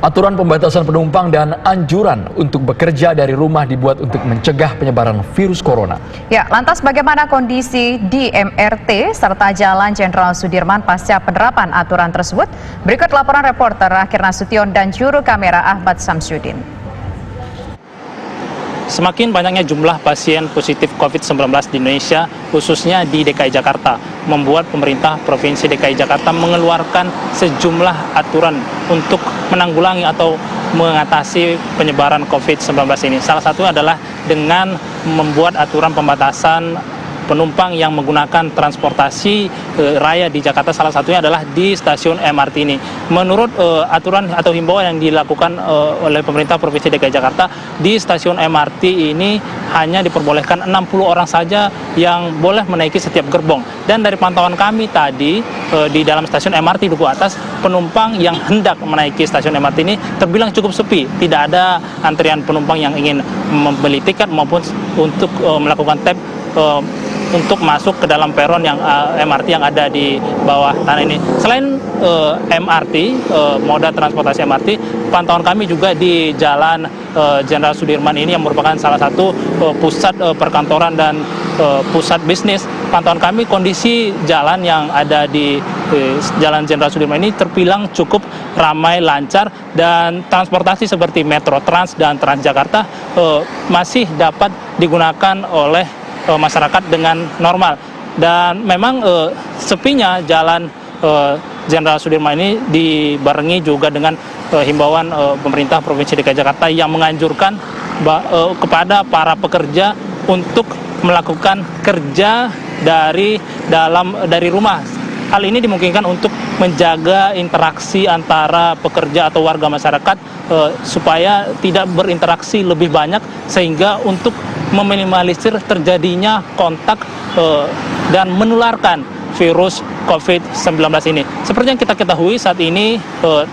Aturan pembatasan penumpang dan anjuran untuk bekerja dari rumah dibuat untuk mencegah penyebaran virus corona. Ya, lantas bagaimana kondisi di MRT serta Jalan Jenderal Sudirman pasca penerapan aturan tersebut? Berikut laporan reporter Akhir Nasution dan juru kamera Ahmad Samsudin. Semakin banyaknya jumlah pasien positif COVID-19 di Indonesia, khususnya di DKI Jakarta, membuat pemerintah Provinsi DKI Jakarta mengeluarkan sejumlah aturan untuk menanggulangi atau mengatasi penyebaran COVID-19 ini. Salah satu adalah dengan membuat aturan pembatasan penumpang yang menggunakan transportasi raya di Jakarta, salah satunya adalah di stasiun MRT ini. Menurut aturan atau himbauan yang dilakukan oleh pemerintah Provinsi DKI Jakarta, di stasiun MRT ini hanya diperbolehkan 60 orang saja yang boleh menaiki setiap gerbong. Dan dari pantauan kami tadi di dalam stasiun MRT Duku Atas, penumpang yang hendak menaiki stasiun MRT ini terbilang cukup sepi. Tidak ada antrian penumpang yang ingin membeli tiket maupun untuk melakukan tap untuk masuk ke dalam peron yang MRT yang ada di bawah tanah ini. Selain MRT, moda transportasi MRT, pantauan kami juga di Jalan Jenderal Sudirman ini yang merupakan salah satu pusat perkantoran dan pusat bisnis. Pantauan kami kondisi jalan yang ada di Jalan Jenderal Sudirman ini terbilang cukup ramai, lancar, dan transportasi seperti Metro Trans dan Transjakarta masih dapat digunakan oleh masyarakat dengan normal. Dan memang sepinya Jalan Jenderal Sudirman ini dibarengi juga dengan himbauan pemerintah Provinsi DKI Jakarta yang menganjurkan kepada para pekerja untuk melakukan kerja dari rumah. Hal ini dimungkinkan untuk menjaga interaksi antara pekerja atau warga masyarakat supaya tidak berinteraksi lebih banyak, sehingga untuk meminimalisir terjadinya kontak dan menularkan virus COVID-19 ini. Seperti yang kita ketahui saat ini,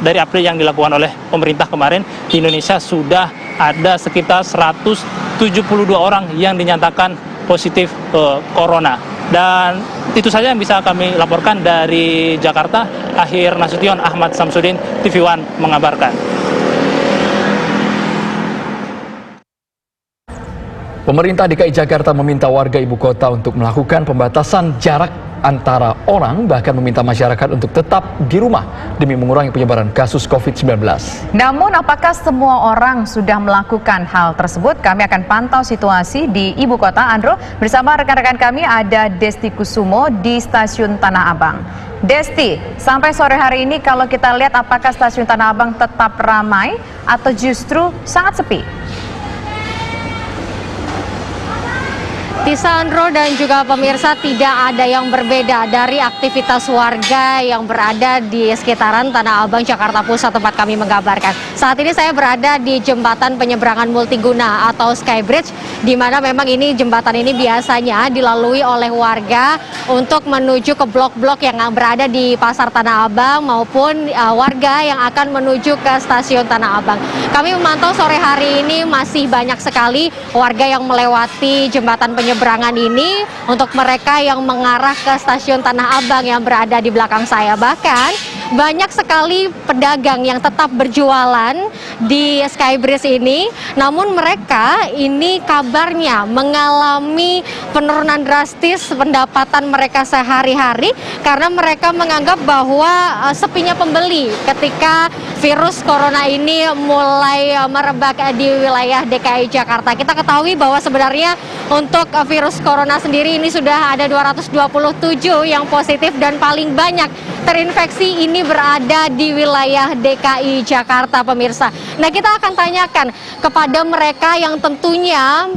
dari April yang dilakukan oleh pemerintah kemarin, di Indonesia sudah ada sekitar 172 orang yang dinyatakan positif corona. Dan itu saja yang bisa kami laporkan dari Jakarta. Akhir Nasution, Ahmad Samsudin, TV One mengabarkan. Pemerintah DKI Jakarta meminta warga ibu kota untuk melakukan pembatasan jarak antara orang, bahkan meminta masyarakat untuk tetap di rumah demi mengurangi penyebaran kasus COVID-19. Namun apakah semua orang sudah melakukan hal tersebut? Kami akan pantau situasi di ibu kota. Andro, bersama rekan-rekan kami ada Desti Kusumo di Stasiun Tanah Abang. Desti, sampai sore hari ini kalau kita lihat, apakah Stasiun Tanah Abang tetap ramai atau justru sangat sepi? Tisa, Andro, dan juga pemirsa, tidak ada yang berbeda dari aktivitas warga yang berada di sekitaran Tanah Abang, Jakarta Pusat, tempat kami mengabarkan. Saat ini saya berada di jembatan penyeberangan multiguna atau Skybridge, di mana memang ini jembatan ini biasanya dilalui oleh warga untuk menuju ke blok-blok yang berada di Pasar Tanah Abang maupun warga yang akan menuju ke Stasiun Tanah Abang. Kami memantau sore hari ini masih banyak sekali warga yang melewati jembatan penyeberangan ini untuk mereka yang mengarah ke Stasiun Tanah Abang yang berada di belakang saya. Bahkan banyak sekali pedagang yang tetap berjualan di Skybridge ini, namun mereka ini kabarnya mengalami penurunan drastis pendapatan mereka sehari-hari karena mereka menganggap bahwa sepinya pembeli ketika virus corona ini mulai merebak di wilayah DKI Jakarta. Kita ketahui bahwa sebenarnya untuk virus corona sendiri ini sudah ada 227 yang positif dan paling banyak terinfeksi ini berada di wilayah DKI Jakarta, pemirsa. Nah, kita akan tanyakan kepada mereka yang tentunya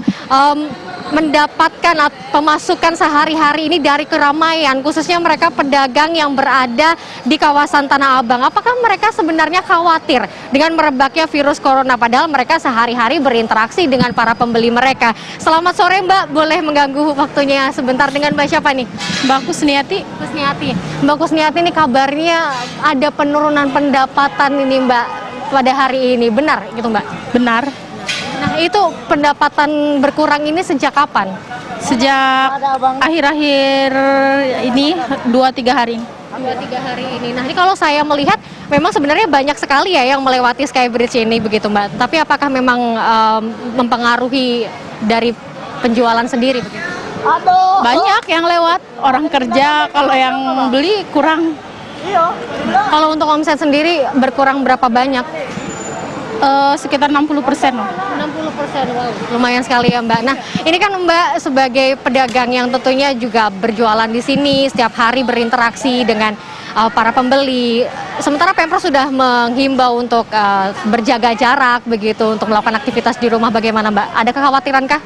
mendapatkan pemasukan sehari-hari ini dari keramaian, khususnya mereka pedagang yang berada di kawasan Tanah Abang. Apakah mereka sebenarnya khawatir dengan merebaknya virus corona, padahal mereka sehari-hari berinteraksi dengan para pembeli mereka? Selamat sore, Mbak. Boleh mengganggu waktunya sebentar dengan Mbak siapa nih? Mbak Kusniati. Mbak Kusniati, ini kabarnya ada penurunan pendapatan ini, Mbak, pada hari ini. Benar gitu, Mbak? Benar. Nah, itu pendapatan berkurang ini sejak kapan? Sejak akhir-akhir ini 2-3 hari. 2-3 hari ini. Nah, ini kalau saya melihat memang sebenarnya banyak sekali ya yang melewati Skybridge ini begitu, Mbak. Tapi apakah memang mempengaruhi dari penjualan sendiri begitu? Banyak yang lewat, orang kerja, kalau yang beli kurang. Kalau untuk omset sendiri berkurang berapa banyak? Sekitar 60% loh. 60%, wow. Lumayan sekali ya, Mbak. Nah, ini kan Mbak sebagai pedagang yang tentunya juga berjualan di sini, setiap hari berinteraksi dengan para pembeli. Sementara Pemprov sudah menghimbau untuk berjaga jarak begitu, untuk melakukan aktivitas di rumah. Bagaimana, Mbak? Ada kekhawatiran kah?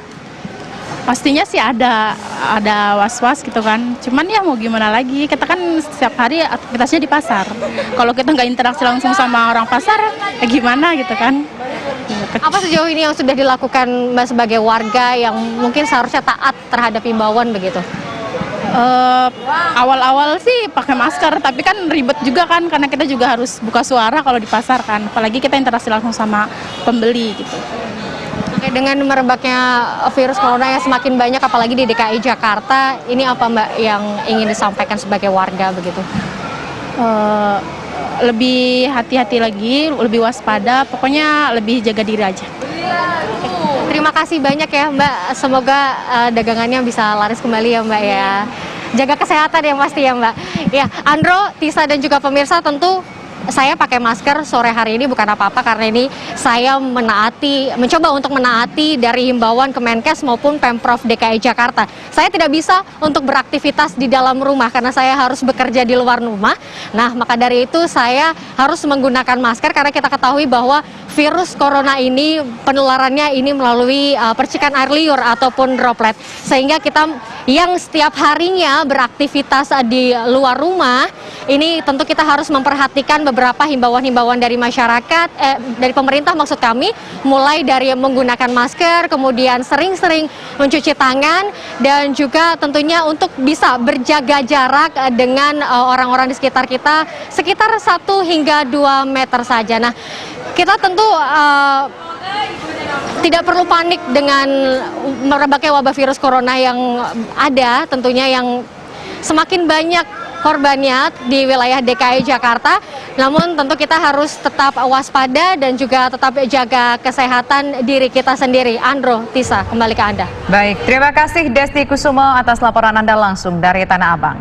Pastinya sih ada was-was gitu kan. Cuman ya mau gimana lagi, kita kan setiap hari aktivitasnya di pasar. Kalau kita nggak interaksi langsung sama orang pasar, ya gimana gitu kan. Apa sejauh ini yang sudah dilakukan Mbak sebagai warga yang mungkin seharusnya taat terhadap himbauan begitu? Awal-awal sih pakai masker, tapi kan ribet juga kan, karena kita juga harus buka suara kalau di pasar kan. Apalagi kita interaksi langsung sama pembeli gitu. Oke, dengan merebaknya virus corona yang semakin banyak, apalagi di DKI Jakarta, ini apa Mbak yang ingin disampaikan sebagai warga begitu? Lebih hati-hati lagi, lebih waspada, pokoknya lebih jaga diri aja. Terima kasih banyak ya Mbak, semoga dagangannya bisa laris kembali ya Mbak ya. Jaga kesehatan ya pasti ya Mbak. Ya, Andro, Tisa dan juga pemirsa, tentu saya pakai masker sore hari ini bukan apa-apa karena ini saya mencoba untuk menaati dari himbauan Kemenkes maupun Pemprov DKI Jakarta. Saya tidak bisa untuk beraktivitas di dalam rumah karena saya harus bekerja di luar rumah. Nah, maka dari itu saya harus menggunakan masker karena kita ketahui bahwa virus corona ini penularannya ini melalui percikan air liur ataupun droplet. Sehingga kita yang setiap harinya beraktivitas di luar rumah, ini tentu kita harus memperhatikan beberapa himbauan-himbauan dari masyarakat, dari pemerintah maksud kami, mulai dari menggunakan masker, kemudian sering-sering mencuci tangan, dan juga tentunya untuk bisa berjaga jarak dengan orang-orang di sekitar kita, sekitar 1 hingga 2 meter saja. Nah, kita tentu tidak perlu panik dengan merebaknya wabah virus corona yang ada, tentunya yang semakin banyak korbannya di wilayah DKI Jakarta. Namun tentu kita harus tetap waspada dan juga tetap jaga kesehatan diri kita sendiri. Andro, Tisa, kembali ke Anda. Baik, terima kasih Desti Kusumo atas laporan Anda langsung dari Tanah Abang.